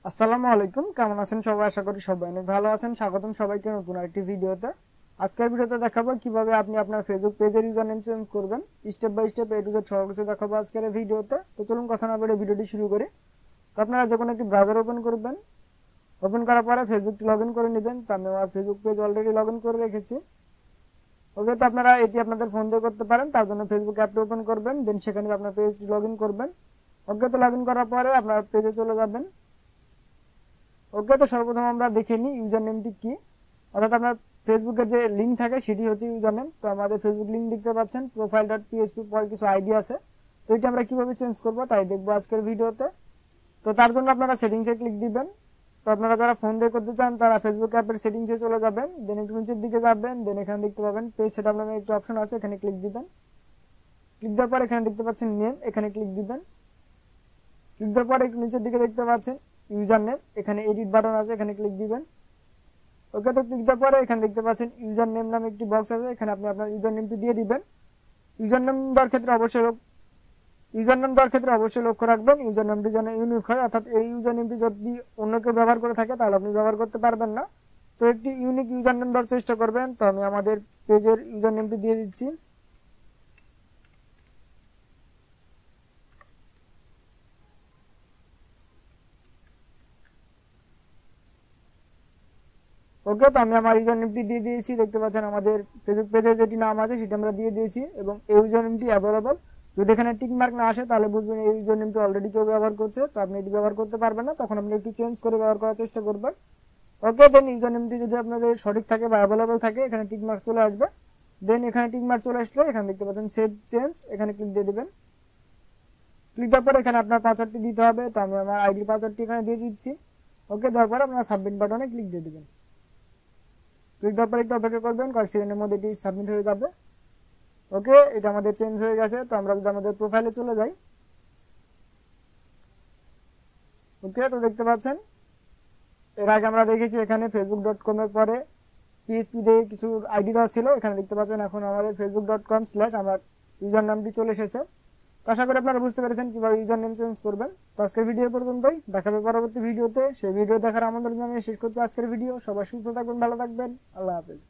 আসসালামু আলাইকুম, কেমন আছেন সবাই? আশা করি সবাই অনেক ভালো আছেন। স্বাগতম সবাইকে নতুন আরেকটি ভিডিওতে। আজকের ভিডিওতে দেখাবো কিভাবে আপনি আপনার ফেসবুক পেজের ইউজার নেম চেঞ্জ করবেন। Step by step A to Z সব কিছু দেখাবো আজকের এই ভিডিওতে। তো চলুন কথা না বলে ভিডিওটি শুরু করি। তো আপনারা যখন একটি ব্রাউজার ওপেন করবেন, ওপেন করার পরে ফেসবুকটি লগ ইন করে নেবেন। তো আমি আমার Facebook page already log in করে রেখেছি। ওকে, তো আপনারা এটি আপনাদের ফোন দিয়ে করতে পারেন। তার জন্য ফেসবুক অ্যাপটি ওপেন করবেন, দেন সেখানে আপনার পেজটি লগ ইন করবেন। ওকে, তো লগ ইন করার পরে আপনার পেজে চলে যাবেন। ওকে, তো সর্বপ্রথম আমরা দেখে নিই ইউজার নেমটি কি। অর্থাৎ আপনার ফেসবুকের যে লিঙ্ক থাকে সেটি হচ্ছে ইউজার নেম। তো আমাদের ফেসবুক লিঙ্ক দেখতে পাচ্ছেন, profile.php পরে কিছু আইডি আছে। তো এটা আমরা কিভাবে চেঞ্জ করব তাই দেখবো আজকের ভিডিওতে। তো তার জন্য আপনারা সেটিংসে ক্লিক দিবেন। তো আপনারা যারা ফোন দিয়ে করতে চান তারা ফেসবুক অ্যাপের সেটিংসে চলে যাবেন, দেন একটু নিচের দিকে যাবেন, দেন এখানে দেখতে পাবেন পেজ সেটআপ নামে একটা অপশন আছে, এখানে ক্লিক দিবেন। ক্লিক দেওয়ার পর এখানে দেখতে পাচ্ছেন নেম, এখানে ক্লিক দিবেন। ক্লিক দেওয়ার পর একটু নিচের দিকে দেখতে পাচ্ছেন ইউজার নেম, এখানে এডিট বাটন আছে, এখানে ক্লিক দিবেন। ওকে, তো ক্লিক দেওয়ার পরে এখানে দেখতে পাচ্ছেন ইউজার নেম নামে একটি বক্স আছে, এখানে আপনি আপনার ইউজার নেমটি দিয়ে দিবেন। ইউজার নেম দেওয়ার ক্ষেত্রে অবশ্যই লক্ষ্য রাখবেন ইউজার নেমটি যেন ইউনিক হয়। অর্থাৎ এই ইউজার নেমটি যদি অন্য কেউ ব্যবহার করে থাকে তাহলে আপনি ব্যবহার করতে পারবেন না। তো একটি ইউনিক ইউজার নেম দেওয়ার চেষ্টা করবেন। তো আমি আমাদের পেজের ইউজার নেমটি দিয়ে দিচ্ছি। ওকে, তো আমি আমার ইউজার নেমটি দিয়ে দিয়েছি। দেখতে পাচ্ছেন আমাদের ফেসবুক পেজে যেটি নাম আছে সেটা আমরা দিয়ে দিয়েছি এবং এই ইউজার নেমটি অ্যাভেলেবল। যদি এখানে টিক মার্ক না আসে তাহলে বুঝবেন এই ইউজার নেমটি অলরেডি কেউ ব্যবহার করছে, তো আপনি এটি ব্যবহার করতে পারবেন না। তখন আপনি একটু চেঞ্জ করে ব্যবহার করার চেষ্টা করবেন। ওকে, দেন ইউজার নেমটি যদি আপনাদের সঠিক থাকে বা অ্যাভেলেবল থাকে এখানে টিক মার্ক চলে আসবে। দেন এখানে টিক মার্ক চলে আসলে এখানে দেখতে পাচ্ছেন সেভ চেঞ্জ, এখানে ক্লিক দিয়ে দেবেন। ক্লিক দেওয়ার পর এখানে আপনার পাসওয়ার্ডটি দিতে হবে। তো আমি আমার আইডির পাসওয়ার্ডটি এখানে দিয়ে দিচ্ছি। ওকে, দেওয়ার পর আপনারা সাবমিট বাটনে ক্লিক দিয়ে দেবেন। ক্লিক দেওয়ার পর একটু অপেক্ষা করবেন, কয়েক সেকেন্ডের মধ্যে এটি সাবমিট হয়ে যাবে। ওকে, এটা আমাদের চেঞ্জ হয়ে গেছে। তো আমরা যদি আমাদের প্রোফাইলে চলে যাই, ওকে, তো দেখতে পাচ্ছেন এর আগে আমরা দেখেছি এখানে facebook.com এর পরে পিএইচপি দিয়ে কিছু আইডি দেওয়া ছিল, এখানে দেখতে পাচ্ছেন এখন আমাদের facebook.com/ আমার ইউজার নামটি চলে এসেছে। তো আশা করি আপনারা বুঝতে পেরেছেন কিভাবে ইউজার নেম চেঞ্জ করবেন। তো আজকের ভিডিও পর্যন্তই, দেখা হবে পরবর্তী ভিডিওতে। সেই ভিডিও দেখার আমন্ত্রণ জানিয়ে শেষ করছি আজকের ভিডিও। সবাই সুস্থ থাকবেন, ভালো থাকবেন, আল্লাহ হাফেজ।